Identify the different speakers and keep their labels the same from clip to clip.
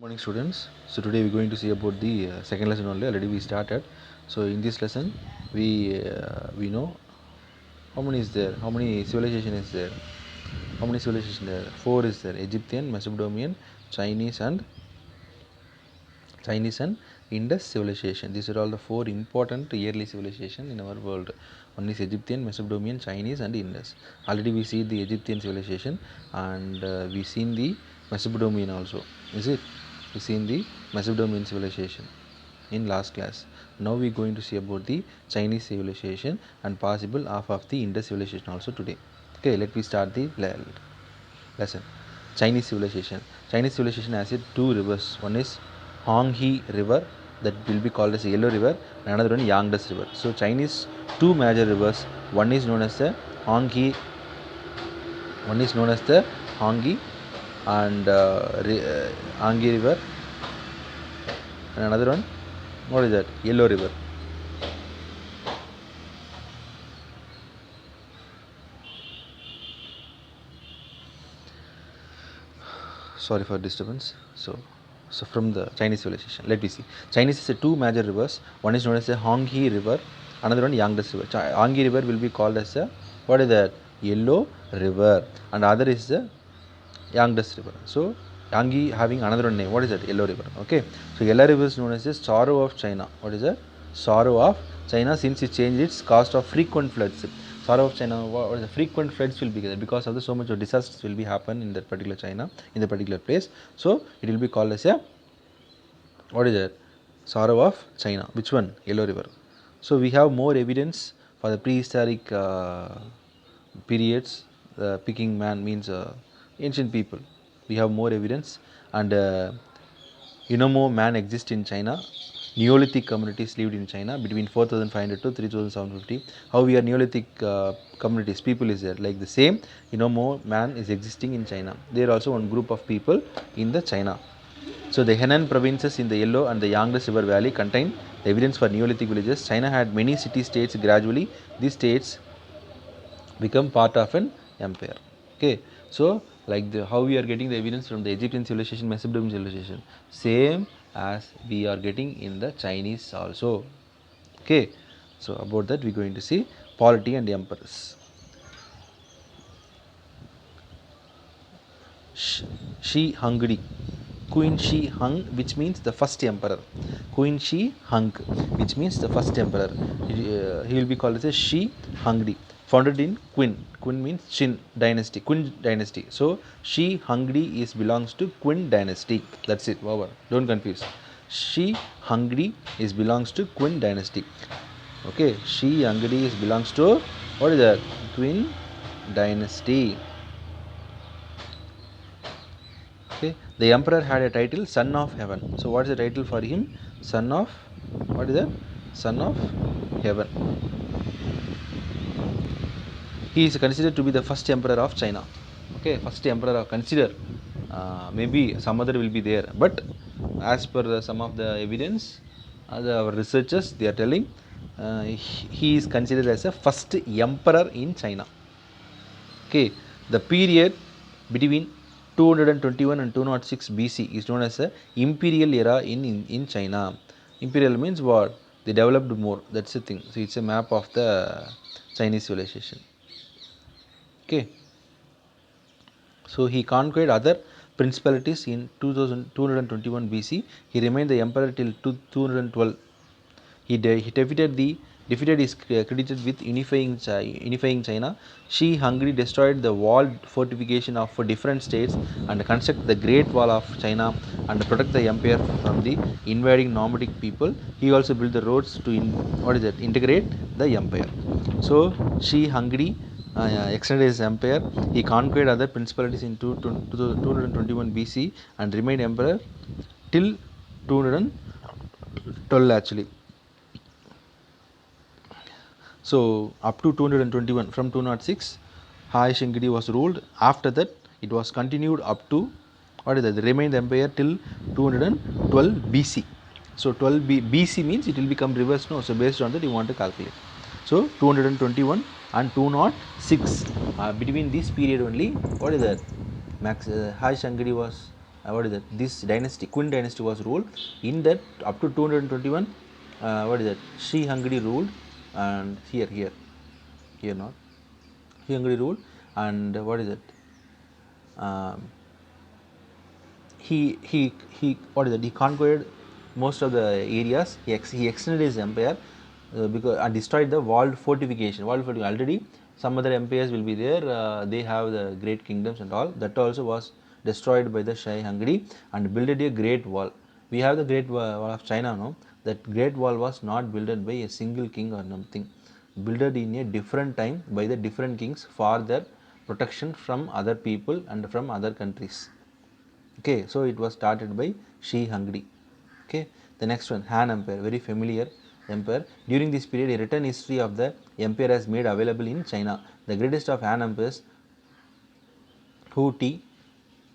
Speaker 1: Morning students. So today we're going to see about the second lesson only. Already we started. So in this lesson we know how many is there, how many civilization is there, how many civilization there. Four is there: Egyptian, Macedonian, Chinese and Indus civilization. These are all the four important yearly civilization in our world. One is Egyptian, Macedonian, Chinese and Indus. Already we see the Egyptian civilization and we seen the Macedonian also. Is it? We seen the Macedonian civilization in last class. Now we are going to see about the Chinese civilization and possible half of the Indus civilization also today. Okay, let me start the lesson. Chinese civilization. Chinese civilization has two rivers. One is Honghe River, that will be called as Yellow River, and another one Yangtze River. So Chinese two major rivers. One is known as the Honghe. One is known as the Honghe and Honghe River, and another one, what is that? Yellow River. Sorry for disturbance. So from the Chinese civilization, let me see. Chinese is a two major rivers. One is known as the Honghe River, another one Yangtze River. Honghe River will be called as a, what is that? Yellow River, and other is the Yangtze River. So Yangtze having another one name. What is that? Yellow River. Okay. So Yellow River is known as the sorrow of China. What is that? Sorrow of China, since it changed its cost of frequent floods. Sorrow of China. What is the frequent floods will be there because of the so much of disasters will be happen in that particular China, in the particular place. So it will be called as a, what is that? Sorrow of China. Which one? Yellow River. So we have more evidence for the prehistoric periods. Picking man means ancient people. We have more evidence, and Unomo man exists in China. Neolithic communities lived in China between 4500 to 3750. How we are Neolithic communities, people is there like the same. Unomo man is existing in China. There are also one group of people in the China. So the Henan provinces in the Yellow and the Yangtze River Valley contain the evidence for Neolithic villages. China had many city-states. Gradually, these states become part of an empire. Okay, so like how we are getting the evidence from the Egyptian civilization, Macedonian civilization, same as we are getting in the Chinese also. Okay, so about that we are going to see polity and emperors. Shi Hungary, Queen Shi Hung, which means the first emperor. Queen Shi Hung, which means the first emperor. He will be called as a Shi Hungary. Founded in Qin. Qin means Qin dynasty, Qin dynasty. So Shi Hungary is belongs to Qin dynasty. That's it. Over. Don't confuse. Shi Hungary is belongs to Qin dynasty. Okay. Shi Hungary is belongs to, what is that? Qin dynasty. Okay. The emperor had a title, Son of Heaven. So what is the title for him? Son of, what is that? Son of Heaven. He is considered to be the first emperor of China. Okay, first emperor of consider. Maybe some other will be there, but as per some of the evidence, our researchers they are telling he is considered as a first emperor in China. Okay, the period between 221 and 206 BC is known as the imperial era in China. Imperial means what? They developed more. That's the thing. So it's a map of the Chinese civilization. Okay. So he conquered other principalities in 2221 BC. He remained the emperor till 212. He defeated is credited with unifying China. Shi Hungary destroyed the walled fortification of different states and constructed the Great Wall of China and protect the empire from the invading nomadic people. He also built the roads to integrate the empire. So Shi Hungary extended his empire. He conquered other principalities in 221 BC and remained emperor till 212 actually. So up to 221, from 206, Hai Shingadi was ruled. After that, it was continued up to, what is that? The remained empire till 212 BC. So 12 BC means it will become reverse. No, so based on that you want to calculate. So 221 and 206 between this period only. What is that? Hai Shingadi was what is that? This dynasty, Qin dynasty, was ruled. In that, up to 221, what is that? Shi Hungary ruled, and here not. Shi Hungary ruled, and what is it? Um, he what is that? He conquered most of the areas. He extended his empire because and destroyed the walled fortification. Already some other empires will be there. They have the great kingdoms and all. That also was destroyed by the Shi Hungary and built a great wall. We have the Great Wall of China. No, that Great Wall was not built by a single king or something. Built in a different time by the different kings for their protection from other people and from other countries. Okay, so it was started by Shi Hungary. Okay, the next one, Han Empire, very familiar empire. During this period, a written history of the empire has made available in China. The greatest of Han empires, Hu Ti,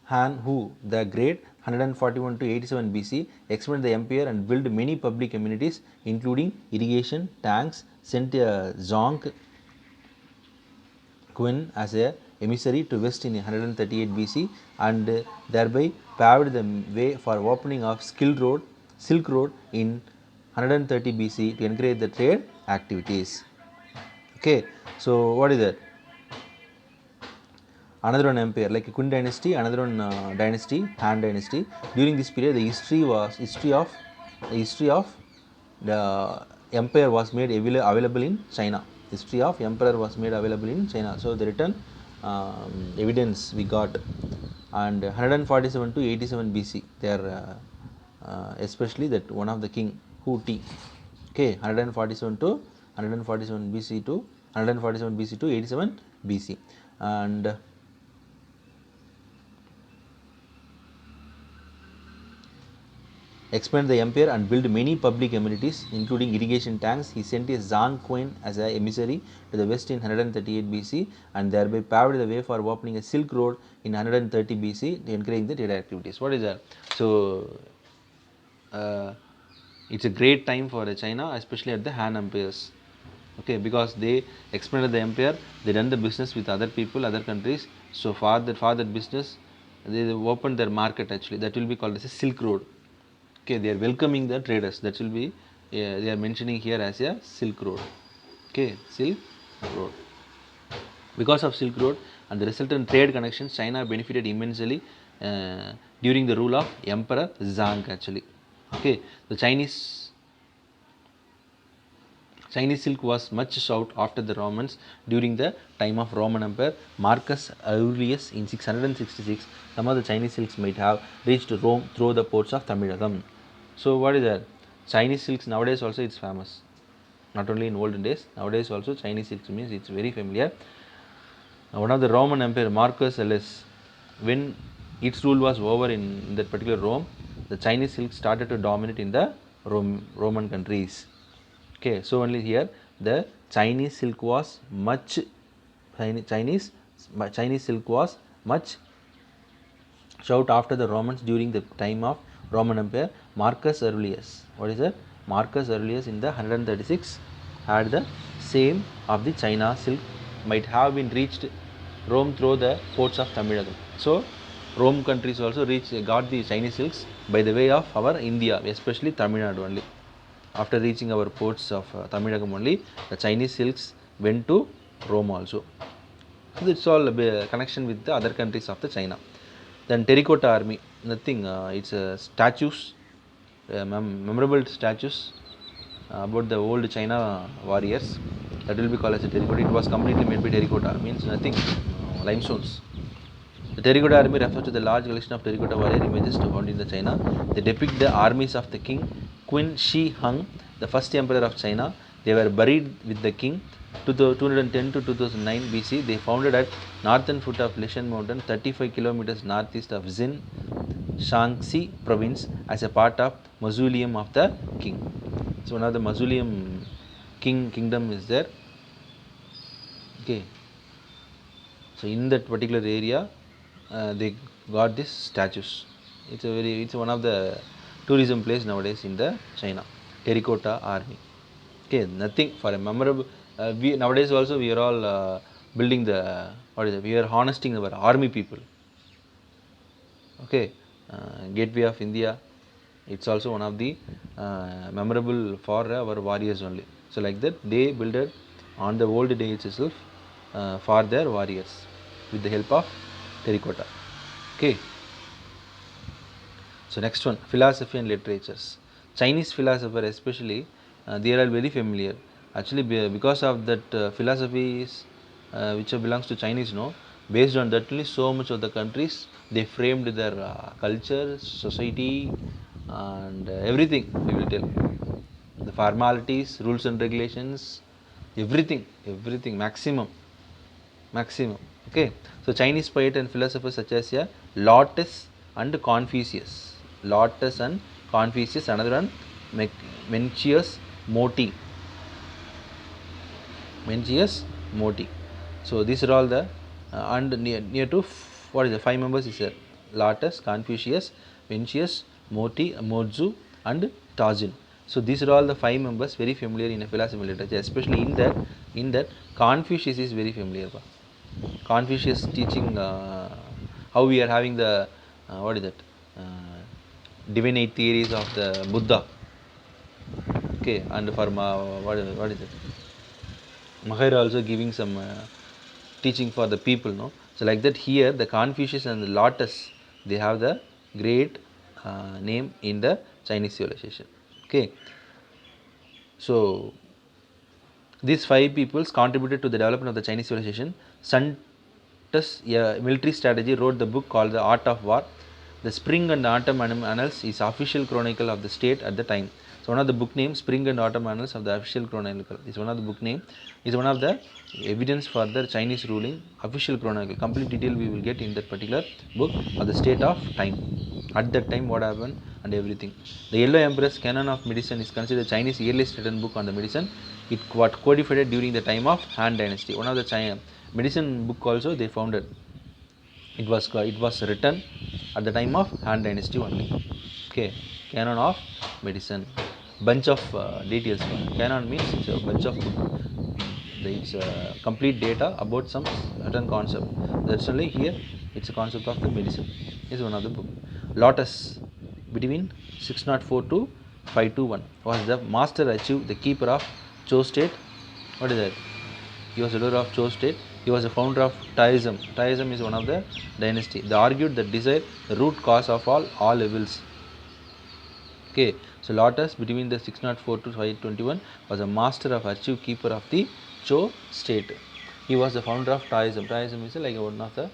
Speaker 1: Han Hu the Great, 141 to 87 BC, expanded the empire and built many public amenities, including irrigation, tanks, sent Zhong Qin as a emissary to west in 138 BC, and thereby paved the way for opening of Silk Road in 130 BC to encourage the trade activities. Okay, so what is that? Another one empire like Qin dynasty, another one dynasty, Han dynasty. During this period, the history of the empire was made available in China. History of emperor was made available in China. So the written evidence we got, and 147 to 87 BC. They are especially that one of the king Hu Ti. Okay, 147 to 147 BC to 147 BC to 87 BC, and expanded the empire and built many public amenities, including irrigation tanks. He sent a Zhang Qin as an emissary to the west in 138 BC, and thereby paved the way for opening a Silk Road in 130 BC, encouraging the trade activities. What is that? So, it's a great time for China, especially at the Han empires. Okay, because they expanded the empire, they done the business with other people, other countries. So for that business, they opened their market actually. That will be called as a Silk Road. Okay, they are welcoming the traders. That will be they are mentioning here as a Silk Road. Okay, Silk Road. Because of Silk Road and the resultant trade connections, China benefited immensely during the rule of Emperor Zhang actually. Okay, the Chinese silk was much sought after the Romans during the time of Roman Emperor Marcus Aurelius in 666. Some of the Chinese silks might have reached Rome through the ports of Tamilagam. So what is that? Chinese silks nowadays also it's famous. Not only in olden days, nowadays also Chinese silks means it's very familiar. One of the Roman Empire Marcus Aurelius, when its rule was over in that particular Rome, the Chinese silk started to dominate in the Roman countries. Okay, so only here the Chinese silk was much Chinese silk was much sought after the Romans during the time of Roman Empire. Marcus Aurelius, what is that? Marcus Aurelius in the 136 had the same of the China silk might have been reached Rome through the ports of Tamilagam. So Rome countries also got the Chinese silks by the way of our India, especially Tamil Nadu only. After reaching our ports of Tamilagam only, the Chinese silks went to Rome also. So it's all a connection with the other countries of the China. Then terracotta army, nothing. It's statues, memorable statues about the old China warriors. That will be called as a terracotta. It was completely made by terracotta. Means nothing. Limestones. The terracotta army refers to the large collection of terracotta warrior images found in the China. They depict the armies of the king Qin Shi Huang, the first emperor of China. They were buried with the king 210 to 2009 BC. They founded at northern foot of Lishan Mountain, 35 kilometers northeast of Xin, Shaanxi province, as a part of mausoleum of the king. So one of the mausoleum kingdom is there. Okay. So in that particular area, they got these statues. It's one of the tourism place nowadays in the China. Terracotta army. Okay, nothing for a memorable. We nowadays also we are all building the what is it? We are harnessing our army people. Okay, Gateway of India. It's also one of the memorable for our warriors only. So like that they built it on the old days itself for their warriors with the help of terracotta. Okay. So next one, philosophy and literatures. Chinese philosopher especially, they are very familiar. Actually, because of that philosophies which belongs to Chinese, no, based on that only so much of the countries they framed their culture, society, and everything. We will tell the formalities, rules and regulations, everything, maximum. Okay, so Chinese poet and philosophers such as Lotus and Confucius. Lotus and Confucius, another one, Mencius Moti. Mencius Moti. So these are all the and near to what is the 5 members is there? Lotus, Confucius, Mencius, Moti, Mozu, and Tajin. So these are all the 5 members very familiar in a philosophy literature, especially in that Confucius is very familiar. Confucius teaching how we are having the what is that divine eight theories of the Buddha. Okay, and for what is it? Mahara also giving some teaching for the people, no. So like that here the Confucius and the Lotus they have the great name in the Chinese civilization. Okay, so these 5 peoples contributed to the development of the Chinese civilization. Sun Tzu, a military strategy, wrote the book called The Art of War. The Spring and Autumn Annals is official chronicle of the state at the time. So one of the book names, Spring and Autumn Annals of the official chronicle, is one of the book name, is one of the evidence for the Chinese ruling official chronicle. Complete detail we will get in that particular book of the state of time. At that time what happened and everything. The Yellow Emperor's Canon of Medicine is considered Chinese earliest written book on the medicine. It was codified during the time of Han Dynasty. One of the China medicine book also they founded. It was written at the time of Han Dynasty only. Okay, Canon of Medicine. Bunch of details. Canon means it's a bunch of book. It's complete data about some certain concept. That's only here. It's a concept of the medicine. Is one of the book. Lotus between 604 to 521 was the master achieved the keeper of Zhou state. What is that? He was the ruler of Zhou state. He was the founder of Taoism. Taoism is one of the dynasty. They argued that desire, the root cause of all evils. Okay, so Lotus between the 604 to 521 was a master of achieve keeper of the Zhou state. He was the founder of Taoism. Taoism is like one of the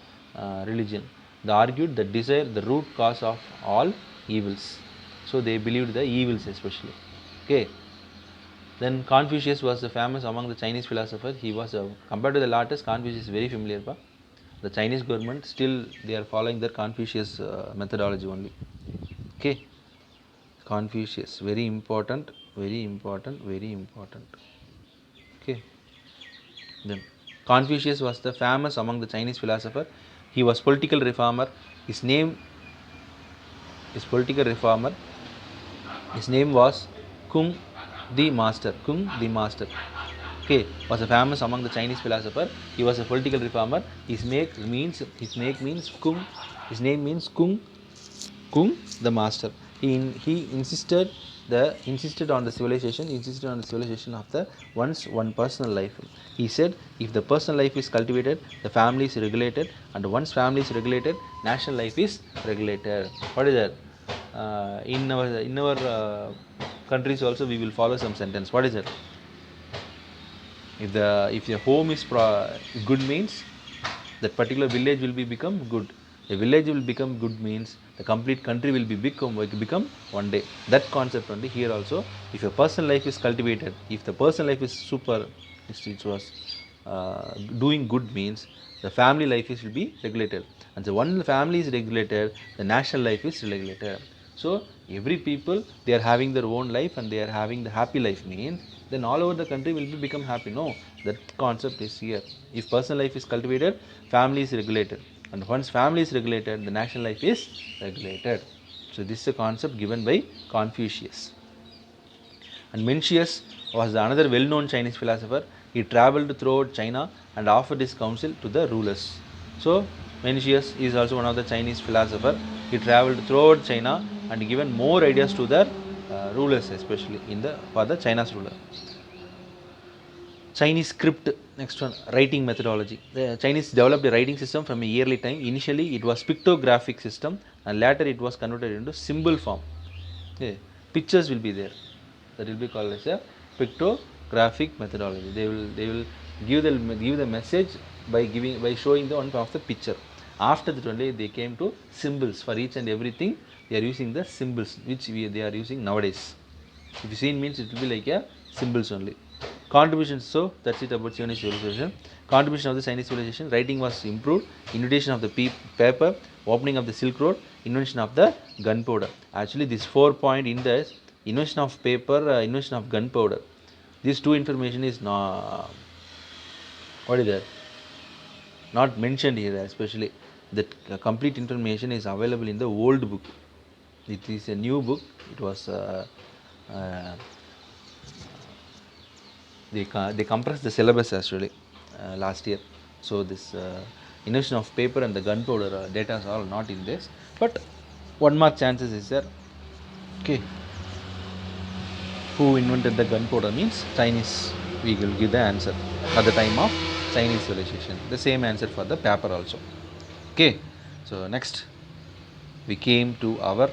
Speaker 1: religion. They argued that desire, the root cause of all evils. So they believed the evils especially. Okay. Then Confucius was famous among the Chinese philosophers. He was compared to the Lotus, Confucius is very familiar. The Chinese government still they are following their Confucius methodology only. Okay, Confucius very important. Okay, then Confucius was the famous among the Chinese philosopher. He was political reformer. His name is political reformer. His name was Kung the Master. Kung the Master. Okay, was a famous among the Chinese philosopher. He was a political reformer. His name means Kung. His name means Kung the Master. He insisted on the civilization of the one personal life. He said, if the personal life is cultivated, the family is regulated, and once family is regulated, national life is regulated. What is that? In our countries also we will follow some sentence. What is it? If the home is good means that particular village will become good. A village will become good means the complete country will become one day. That concept only here also. If your personal life is cultivated, if the personal life is super, it was doing good means the family life will be regulated, and the one family is regulated, the national life is regulated. So every people they are having their own life and they are having the happy life means then all over the country will become happy. No, that concept is here. If personal life is cultivated, family is regulated, and once family is regulated, the national life is regulated. So this is a concept given by Confucius. And Mencius was another well-known Chinese philosopher. He travelled throughout China and offered his counsel to the rulers. So Mencius is also one of the Chinese philosopher. He traveled throughout China and given more ideas to the rulers, especially for the China's ruler. Chinese script, next one, writing methodology. The Chinese developed a writing system from a early time. Initially, it was pictographic system, and later it was converted into symbol form. Okay. Pictures will be there. That will be called as a pictographic methodology. They will give the message by showing the one of the picture. After that only they came to symbols for each and everything. They are using the symbols which they are using nowadays. If you see means it will be like a symbols only. Contributions, so that's it about Chinese civilization. Contribution of the Chinese civilization, writing was improved, invention of the paper, opening of the Silk Road, invention of the gunpowder. Actually, this 4 point in the invention of paper, invention of gunpowder. These two information is not, what is that? Not mentioned here, especially that complete information is available in the old book. It is a new book. It was uh, they compressed the syllabus actually last year. So this invention of paper and the gunpowder data are all not in this. But one more chances is there. Okay, who invented the gunpowder means Chinese. We will give the answer at the time of Chinese civilization. The same answer for the paper also. Okay, so next we came to our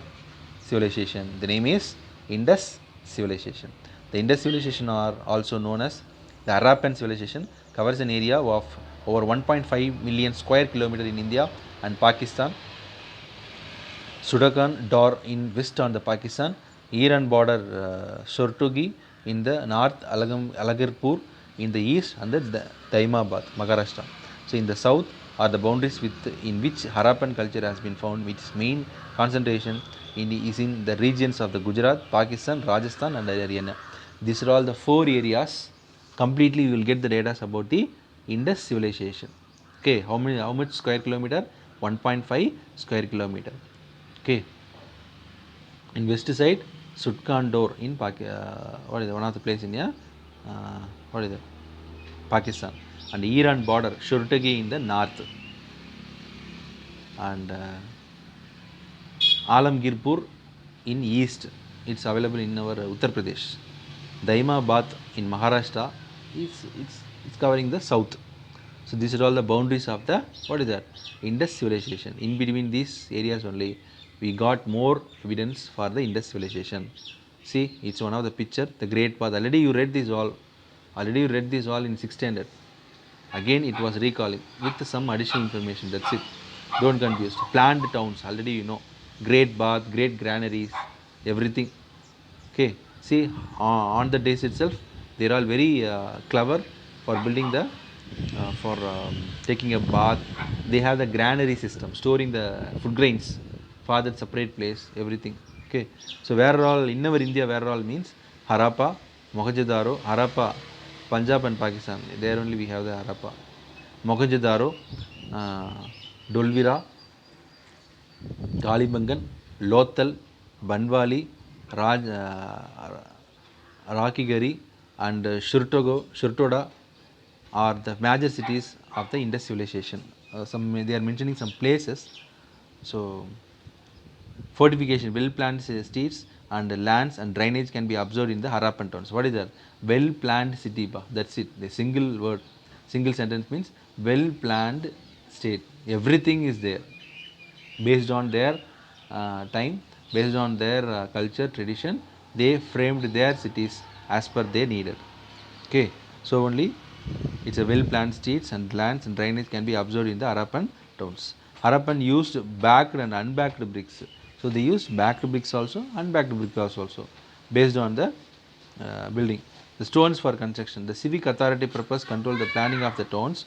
Speaker 1: civilization. The name is Indus civilization. The Indus civilization are also known as the Harappan civilization, covers an area of over 1.5 million square kilometer in India and Pakistan. Sudakan Dor in west on the Pakistan, Iran border Shortugi in the north, Alagarpur in the east, and the Daimabad, Maharashtra. So in the south are the boundaries in which Harappan culture has been found, which its main concentration is in the regions of the Gujarat, Pakistan, Rajasthan, and Haryana. These are all the 4 areas. Completely, you will get the data about the Indus civilization. Okay, how much square kilometer? 1.5 square kilometer. Okay, in west side, Sutkandor in what is it? One of the place in what is it? Pakistan, and Iran border Shortagi in the north, and Alamgirpur in east. It's available in our Uttar Pradesh. Daimabad in Maharashtra it's covering the south. So these are all the boundaries of the, what is that, Indus civilization. In between these areas only we got more evidence for the Indus civilization. See, it's one of the picture, the Great Path. Already you read this all. Already you read this all in 6th standard. Again it was recalling with some additional information. That's it. Don't confuse. Planned towns. Already you know. Great Bath, great granaries, everything. Okay. See, on the days itself, they're all very clever for building the for taking a bath. They have the granary system, storing the food grains for that separate place, everything. Okay, so where all in our India, where all means Harappa, Mohenjo-daro, Harappa, Punjab and Pakistan. There only we have the Harappa, Mohenjo-daro, Dolvira, Kalibangan, Lothal, Banwali, Rakigari, and Shurtoda are the major cities of the Indus civilization. They are mentioning some places. So, fortification, well-planned streets and lands and drainage can be observed in the Harappan towns. What is that? Well-planned city. That's it. The single word, single sentence means well-planned state. Everything is there, based on their time, based on their culture, tradition. They framed their cities as per they needed. Okay, so only it's a well-planned streets and lands and drainage can be observed in the Harappan towns. Harappan used backed and unbacked bricks. So they used backed bricks also, unbacked bricks also, based on the building. The stones for construction. The civic authority purpose control the planning of the towns.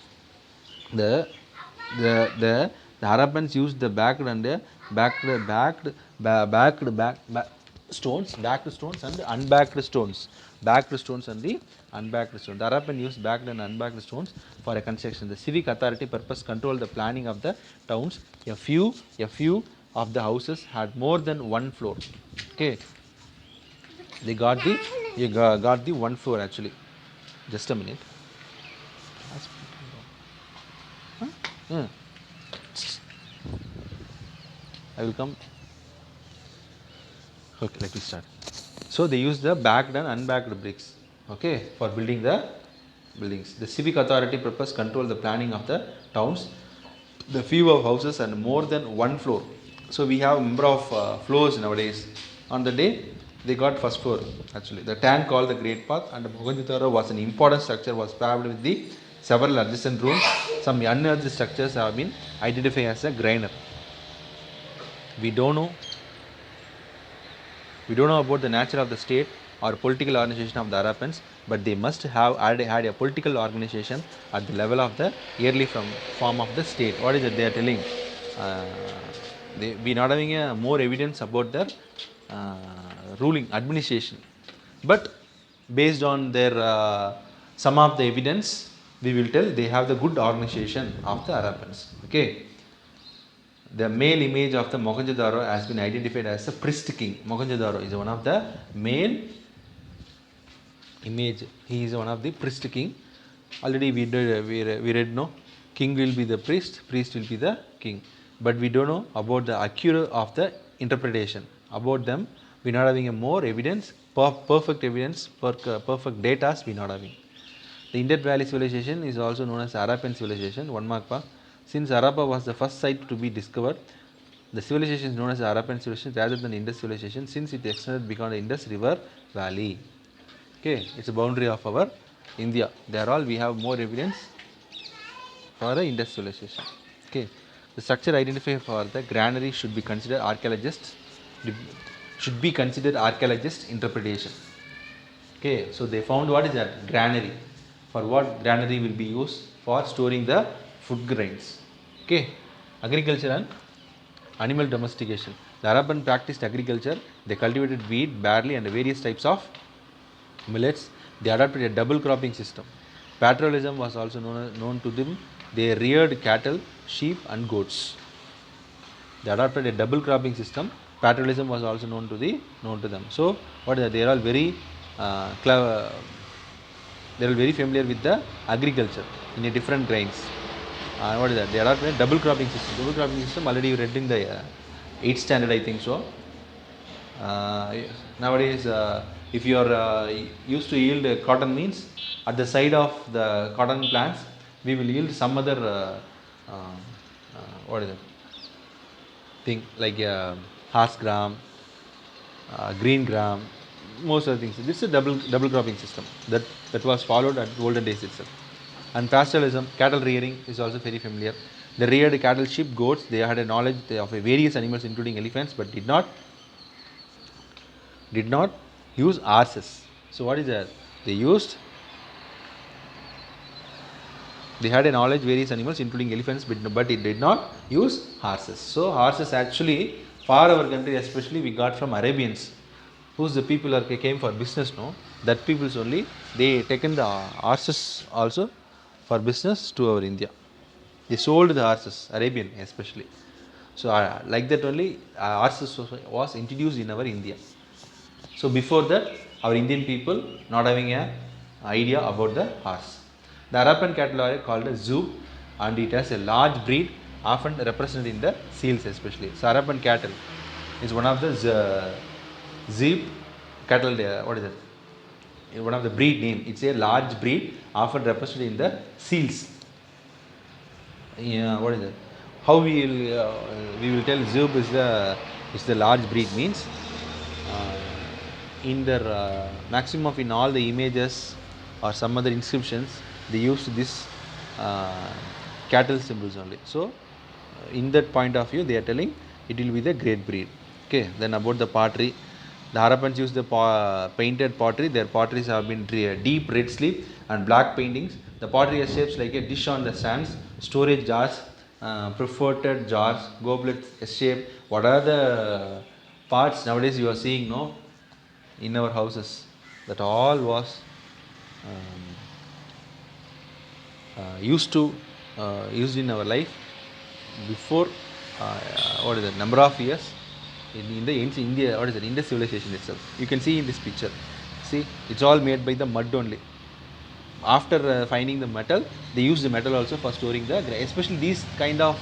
Speaker 1: The the Harappans used the backed and backed stones and unbacked stones. Backed stones and the unbacked stones. The Harappan used backed and unbacked stones for a construction. The civic authority purpose control the planning of the towns. A few of the houses had more than one floor. Okay, they got the got the one floor actually. Just a minute. Hmm. I will come. Okay, let me start. So they use the backed and unbacked bricks, okay, for building the buildings. The civic authority purpose control the planning of the towns, the few of houses and more than one floor. So we have number of floors nowadays. On the day they got first floor actually. The tank called the Great Path and Mohenjo-daro was an important structure was paved with the several adjacent rooms. Some unearthed structures have been identified as a granary. We don't know about the nature of the state or political organization of the Harappans, but they must have had a political organization at the level of the early form of the state. What is it they are telling? Uh, we not having a more evidence about their uh, ruling administration, but based on their some of the evidence, we will tell they have the good organization of the Harappans. Okay. The male image of the Mohenjo-daro has been identified as the priest king. Mohenjo-daro is one of the male image. He is one of the priest king. Already we read no, king will be the priest will be the king. But we don't know about the accuracy of the interpretation. About them, we not having a more evidence, perfect evidence, perfect data we not having. The Indus Valley civilization is also known as Harappan civilization. One mark pa. Since Harappa was the first site to be discovered, the civilization is known as Harappan civilization rather than Indus civilization, since it extended beyond the Indus River Valley. Okay, it's a boundary of our India. There all we have more evidence for the Indus civilization. Okay, the structure identified for the granary should be considered archaeologists interpretation. Okay, so they found what is that granary. For what granary will be used? For storing the food grains. Okay, agriculture and animal domestication. The Harappan practiced agriculture. They cultivated wheat, barley, and various types of millets. They adopted a double cropping system. Pastoralism was also known to them. They reared cattle, sheep, and goats. They adopted a double cropping system. Pastoralism was also known to them. So, what is that? They are all very clever. They are very familiar with the agriculture in a different grains. What is that? They adopted a double cropping system. Double cropping system already you read in the 8th standard, I think so. Nowadays, if you are used to yield cotton, means at the side of the cotton plants, we will yield some other what is it? Thing like horse gram, green gram, most of the things. This is a double cropping system that was followed at the olden days itself. And pastoralism, cattle rearing is also very familiar. They reared cattle, sheep, goats. They had a knowledge of various animals, including elephants, but did not use horses. So what is that? They had a knowledge various animals, including elephants, but it did not use horses. So horses actually, for our country especially, we got from Arabians, whose the people came for business. No, that people's only they taken the horses also for business to our India. They sold the horses, Arabian especially. So like that only horses was introduced in our India. So before that, our Indian people not having a idea about the horse. The Harappan cattle are called a zoob, and it has a large breed, often represented in the seals especially. So Harappan cattle is one of the zoob cattle. What is it? One of the breed name. It's a large breed, often represented in the seals. Yeah, what is it? How we will tell zoob is the large breed means. In their maximum of in all the images or some other inscriptions, they used this cattle symbols only. So in that point of view, they are telling it will be the great breed. Okay. Then about the pottery, the Harappans used the painted pottery. Their potteries have been deep red sleeve and black paintings. The pottery has shapes like a dish on the sands, storage jars, perforated jars, goblets shape. What are the parts nowadays you are seeing? No, in our houses, that all was used in our life before what is the number of years in the ancient India. What is it? Indus civilization itself. You can see in this picture. See, it's all made by the mud only. After finding the metal, they use the metal also for storing the, especially these kind of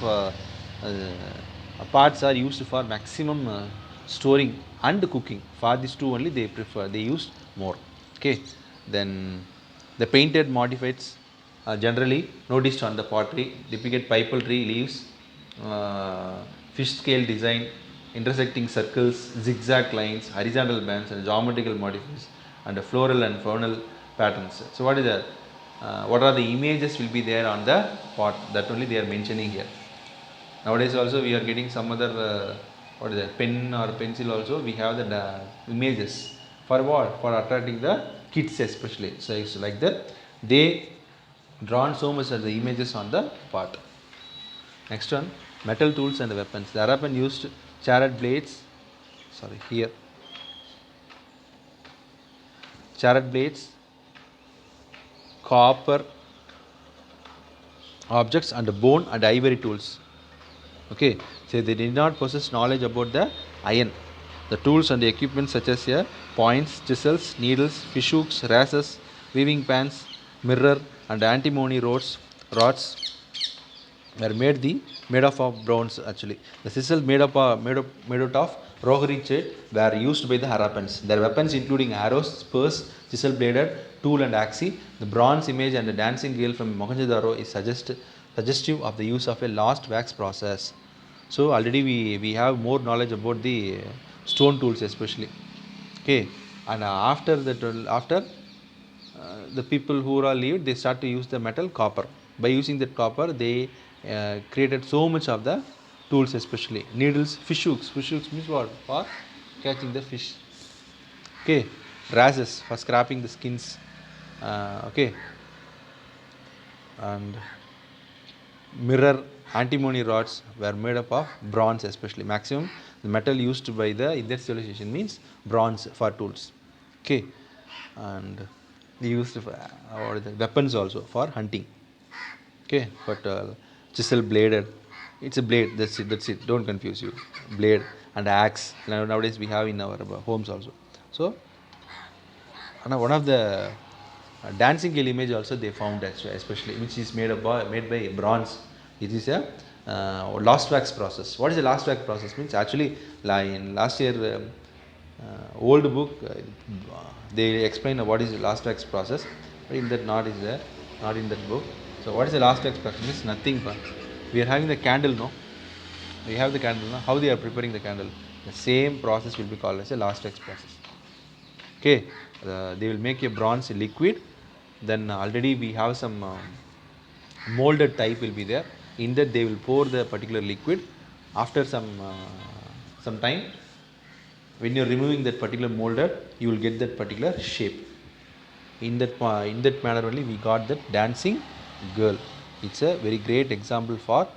Speaker 1: Pots are used for maximum storing and cooking. For these two only they use more. Okay, then the painted modifieds generally noticed on the pottery depict pipelry leaves, fish scale design, intersecting circles, zigzag lines, horizontal bands, and geometrical motifs, and floral and faunal patterns. So what is that? What are the images will be there on the pot? That only they are mentioning here. Nowadays also we are getting some other what is that, pen or pencil also we have the images for what, for attracting the kids especially. So it's like that they drawn so much of the images on the part. Next one, metal tools and weapons. The Harappan used charred blades, sorry here, charred blades, copper objects, and bone and ivory tools. Okay, so they did not possess knowledge about the iron. The tools and the equipment such as points, chisels, needles, fish hooks, razors, weaving pans, mirror, and antimony rods were made up of bronze actually. The chisel made out of rohri chet were used by the Harappans. Their weapons including arrows, spurs, chisel bladed, tool and axe. The bronze image and the dancing girl from Mohenjo-daro is suggestive of the use of a lost wax process. So already we have more knowledge about the stone tools especially. Okay, and after the people who are lived, they start to use the metal copper. By using that copper, they created so much of the tools, especially needles, fish hooks. Fish hooks means what? For catching the fish. Okay, razors for scraping the skins. Okay, and mirror, antimony rods were made up of bronze, especially maximum the metal used by the Indian civilization means bronze for tools. Okay, and they used or the weapons also for hunting. Okay, but chisel bladed, it's a blade, that's it, don't confuse you. Blade and axe nowadays we have in our homes also. So one of the dancing girl image also they found especially, which is made by bronze. It is a lost wax process. What is the lost wax process means? Actually, in last year old book they explain what is the last wax process, but in that not is there, not in that book. So what is the last wax process means? Nothing but we are having the candle, no? We have the candle, no? How they are preparing the candle? The same process will be called as a last wax process. Okay, they will make a bronze liquid. Then already we have some molded type will be there. In that they will pour the particular liquid. After some time, when you are removing that particular molded, you will get that particular shape. In that manner only we got that dancing girl. It's a very great example for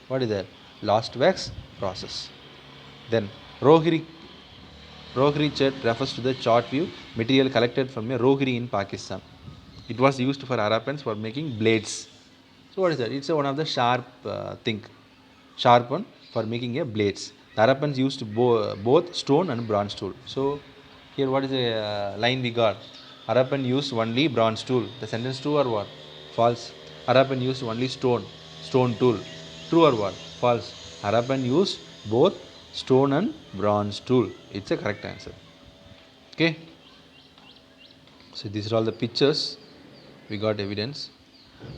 Speaker 1: what is that, lost wax process. Then rohiri chat refers to the chart view material collected from a rohiri in Pakistan. It was used for Harappans for making blades. So what is that? It's one of the sharp one for making a blades. The Harappans used both stone and bronze tool. So here what is the line we got? Harappan used only bronze tool. The sentence true or what? False. Harappan used only stone tool. True or what? False. Harappan used both stone and bronze tool. It's a correct answer. Okay. So these are all the pictures. We got evidence.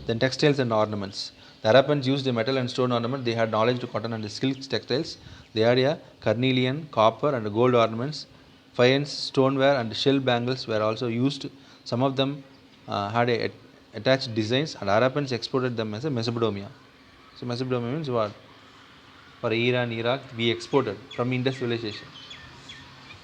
Speaker 1: Then textiles and ornaments. The Harappans used the metal and stone ornament. They had knowledge to cotton and silk textiles. They had a carnelian, copper, and gold ornaments. Faience, stoneware, and shell bangles were also used. Some of them had attached designs, and Harappans exported them as a Mesopotamia. So Mesopotamia means what? For Iran, Iraq, we exported from Indus civilization.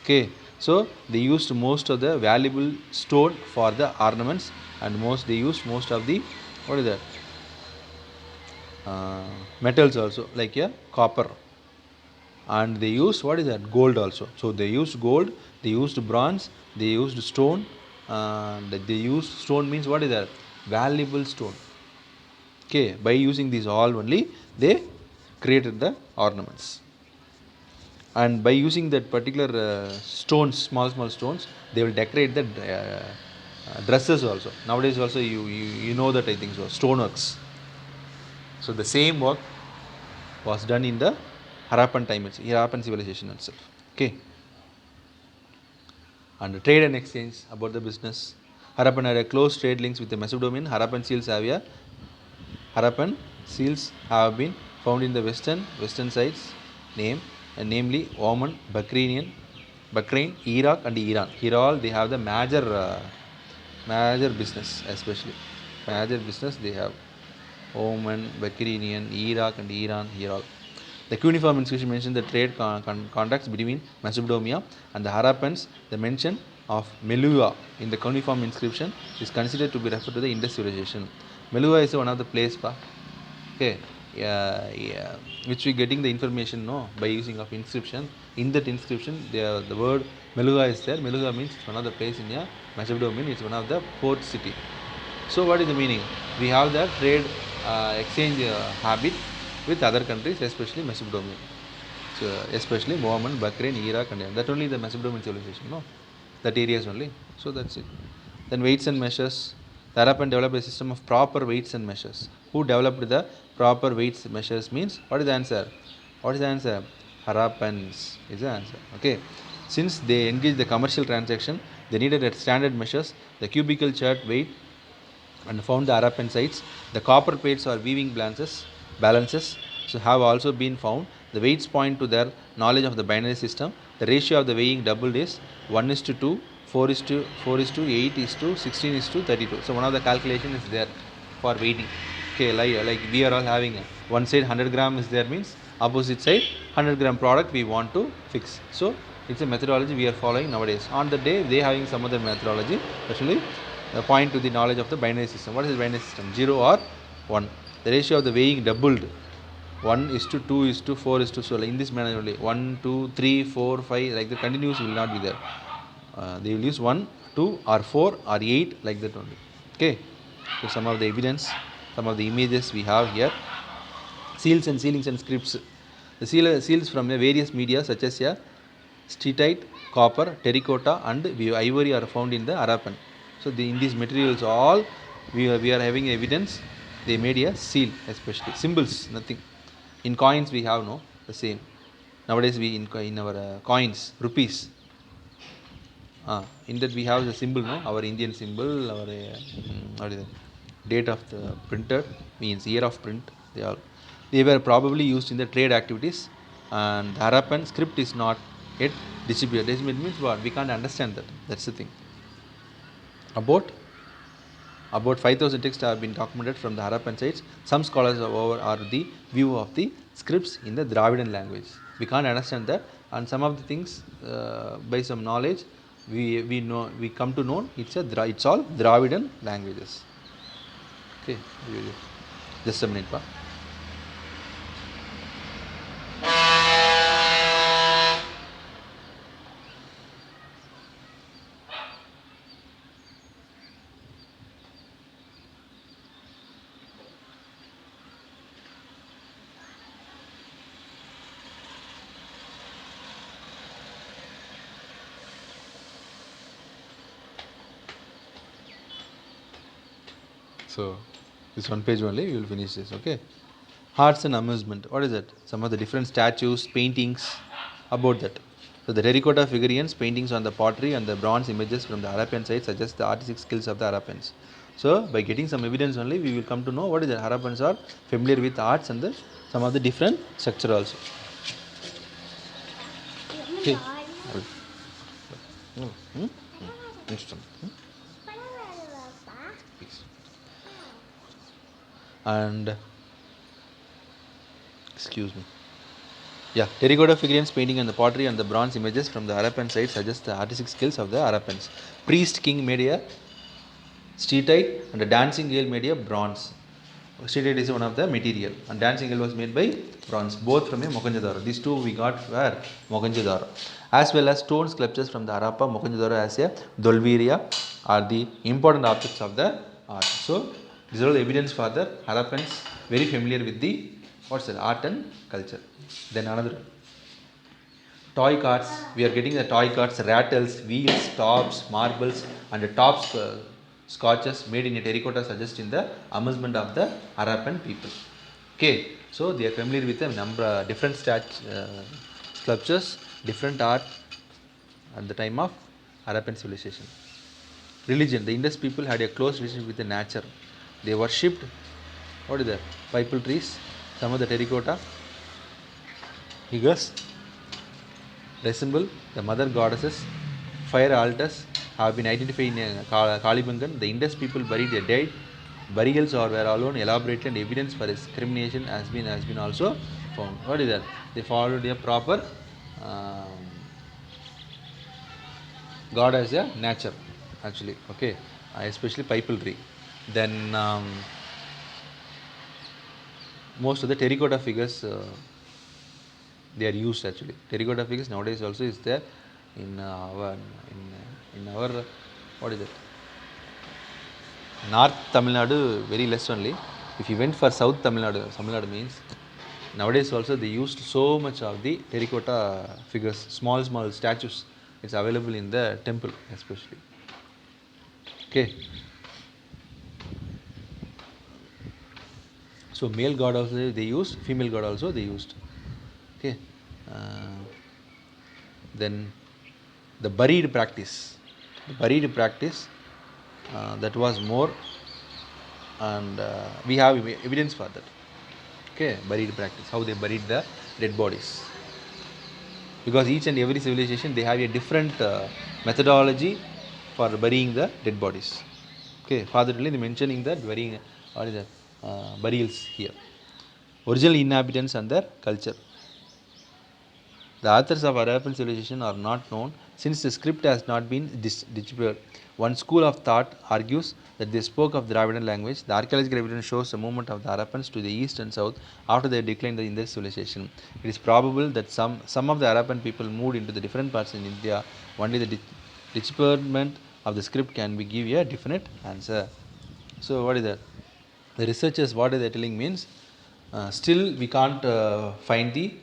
Speaker 1: Okay, so they used most of the valuable stone for the ornaments, and they used most of the what is that metals also, like copper, and they used what is that, gold also. So they used gold, they used bronze, they used stone, and they used stone means what is that, valuable stone. Okay, by using these all only they created the ornaments, and by using that particular stones, small stones, they will decorate the dresses also. Nowadays also you know that, I think so, stoneworks. So the same work was done in the Harappan time, it's Harappan civilization itself. Okay. And trade and exchange, about the business. Harappan had a close trade links with the Macedonian. Harappan seals have been found in the western sides, namely Oman, Bahrain, Iraq, and Iran. Here all they have the major business, especially major business they have. Oman, Bahrain, Iraq, and Iran. Here all. The cuneiform inscription mentions the trade contacts between Macedonia and the Harappans. The mention of Melua in the cuneiform inscription is considered to be referred to the Indus civilization. Melua is one of the place, okay, yeah, which we getting the information no by using of inscription. In that inscription, the word Melua is there. Melua means it's one of the place in Macedonia. It's one of the port city. So what is the meaning? We have the trade exchange habit with other countries, especially Macedonia. So especially Oman, Bahrain, Iraq, and that only the Macedonian civilization, no? That areas only. So that's it. Then weights and measures. The Harappan developed a system of proper weights and measures. Who developed the proper weights measures means, what is the answer? What is the answer? Harappans is the answer. Okay. Since they engaged the commercial transaction, they needed a standard measures, the cubical chart weight, and found the Harappan sites. The copper plates or weaving balances so have also been found. The weights point to their knowledge of the binary system. The ratio of the weighing doubled is 1 is to 2, 4 is to 4 is to 8 is to 16 is to 32. So one of the calculation is there for weighting. Okay, like we are all having one side 100 gram is there means opposite side 100 gram product we want to fix. So it's a methodology we are following nowadays. On the day they having some other methodology, actually point to the knowledge of the binary system. What is the binary system? 0 or 1. The ratio of the weighing doubled. 1 is to 2 is to 4 is to, so in this manner only 1, 2, 3, 4, 5, like the continuous will not be there. They will use 1, 2 or 4 or 8 like that only. Okay. So some of the evidence, some of the images we have here. Seals and sealings and scripts. The seals from various media such as steatite, copper, terracotta and ivory are found in the Harappan. So in these materials all we are having evidence they made a seal, especially symbols, nothing. In coins we have no the same. Nowadays we in our coins, rupees. In that we have the symbol, no, our Indian symbol, our what is it? Date of the printer means year of print. They were probably used in the trade activities, and the Harappan script is not yet distributed. It means what? We can't understand that. That's the thing. About 5,000 texts have been documented from the Harappan sites. Some scholars are the view of the scripts in the Dravidian language. We can't understand that, and some of the things by some knowledge we come to know it's all Dravidian languages. Okay, just a minute, pa. So this one page only, we will finish this. Okay. Arts and amusement. What is it? Some of the different statues, paintings about that. So the terracotta figurines, paintings on the pottery and the bronze images from the Harappan site suggest the artistic skills of the Harappans. So by getting some evidence only, we will come to know what is the Harappans are familiar with arts and some of the different structure also. Okay. And excuse me. Yeah, terracotta figurines, painting and the pottery and the bronze images from the Harappan site suggest the artistic skills of the Harappans. Priest king made a steatite and a dancing girl made a bronze. Steatite is one of the material and dancing girl was made by bronze, both from a Mohenjo-daro. These two we got where? Mohenjo-daro. As well as stone sculptures from the Harappa, Mohenjo-daro as a Dolviria are the important objects of the art. So these are all the evidence for the Harappans very familiar with the art and culture. Then another toy carts. We are getting the toy carts, rattles, wheels, tops, marbles, and the tops scotches made in a terracotta suggest in the amusement of the Harappan people. Okay, So they are familiar with a number different sculptures, different art at the time of Harappan civilization. Religion. The Indus people had a close relationship with the nature. They worshipped, what is that? Pipal trees, some of the terracotta figures resemble the mother goddesses. Fire altars have been identified in Kalibangan. The Indus people buried their dead. Burials or were alone elaborated and evidence for its cremation has been also found. What is that? They followed a proper God as a nature, actually. Okay, especially pipalry. Then most of the terracotta figures they are used actually. Terracotta figures nowadays also is there in our what is it? North Tamil Nadu very less only. If you went for South Tamil Nadu means nowadays also they used so much of the terracotta figures, small statues. It's available in the temple especially. Okay. So male god also they used, female god also they used. Okay. Then the buried practice. That was more, and we have evidence for that. Okay, buried practice, how they buried the dead bodies. Because each and every civilization they have a different methodology for burying the dead bodies. Okay, Father they mentioning that burying or the burials here. Original inhabitants and their culture. The authors of Harappan civilization are not known since the script has not been deciphered. One school of thought argues that they spoke of the Dravidian language. The archaeological evidence shows the movement of the Harappans to the east and south after they declined the Indus civilization. It is probable that some of the Harappan people moved into the different parts in India. Only the decipherment of the script can be give a definite answer. So what is that? The researchers what are they telling means still we can't find the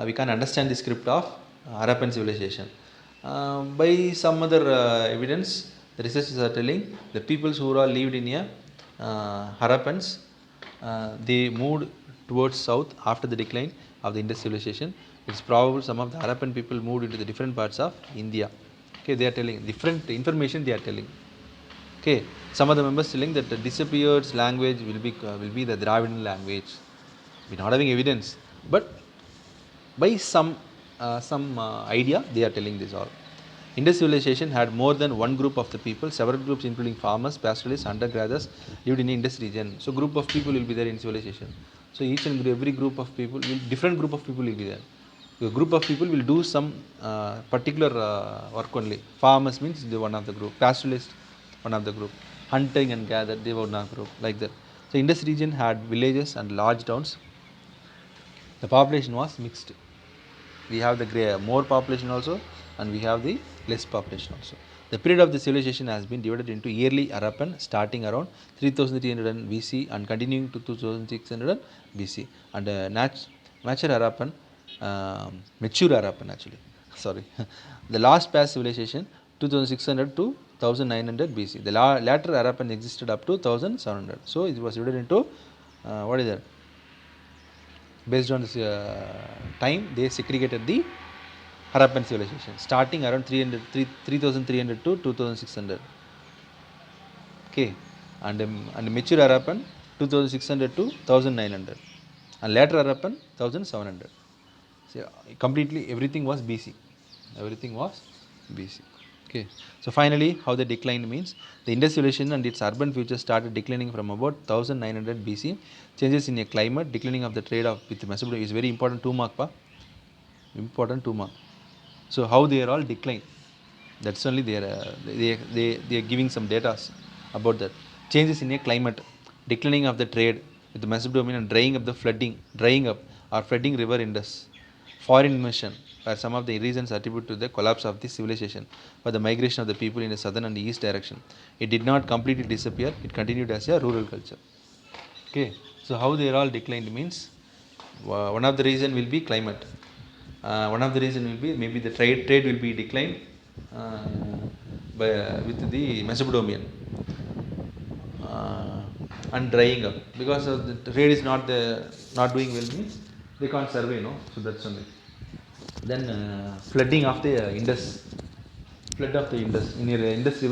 Speaker 1: we can't understand the script of Harappan civilization. By some other evidence, the researchers are telling the peoples who all lived in a Harappans, they moved towards south after the decline of the Indus civilization. It's probable some of the Harappan people moved into the different parts of India. Okay, they are telling different information. They are telling. Okay, some of the members telling that the disappeared language will be the Dravidian language. We're not having evidence, but by some idea they are telling this all. Indus civilization had more than one group of the people. Several groups including farmers, pastoralists, hunter-gatherers lived in the Indus region. So group of people will be there in civilization. So each and every group of people different group of people will be there. A group of people will do some particular work only. Farmers means they one of the group. Pastoralists one of the group. Hunting and gather they were one of the group, like that. So Indus region had villages and large towns. The population was mixed. We have the more population also, and we have the less population also. The period of the civilization has been divided into early Harappan starting around 3300 BC and continuing to 2600 BC, and mature Harappan, mature Harappan actually. Sorry, the last past civilization 2600 to 1900 BC. The latter Harappan existed up to 1700. So it was divided into what is that? Based on this time, they segregated the Harappan civilization starting around 3300 to 2600. Okay, and mature Harappan 2600 to 1900, and later Harappan 1700. So completely everything was BC. Everything was BC. Okay. So finally, how they declined means the Indus civilization and its urban future started declining from about 1900 BC. Changes in a climate, declining of the trade with Mesopotamia is very important. 2 mark, pa. Important 2 mark. So how they are all declined. That's only they are giving some data about that. Changes in a climate, declining of the trade with the Mesopotamia and drying up or flooding river Indus. Foreign invasion were some of the reasons attributed to the collapse of the civilization for the migration of the people in the southern and the east direction. It did not completely disappear, it continued as a rural culture. Okay, so how they are all declined means one of the reason will be climate. One of the reason will be maybe the trade will be declined with the Mesopotamian. and drying up, because the trade is not doing well means they can't survey, no. So that's only. Then flooding of the Indus, flood of the Indus in your Indus river.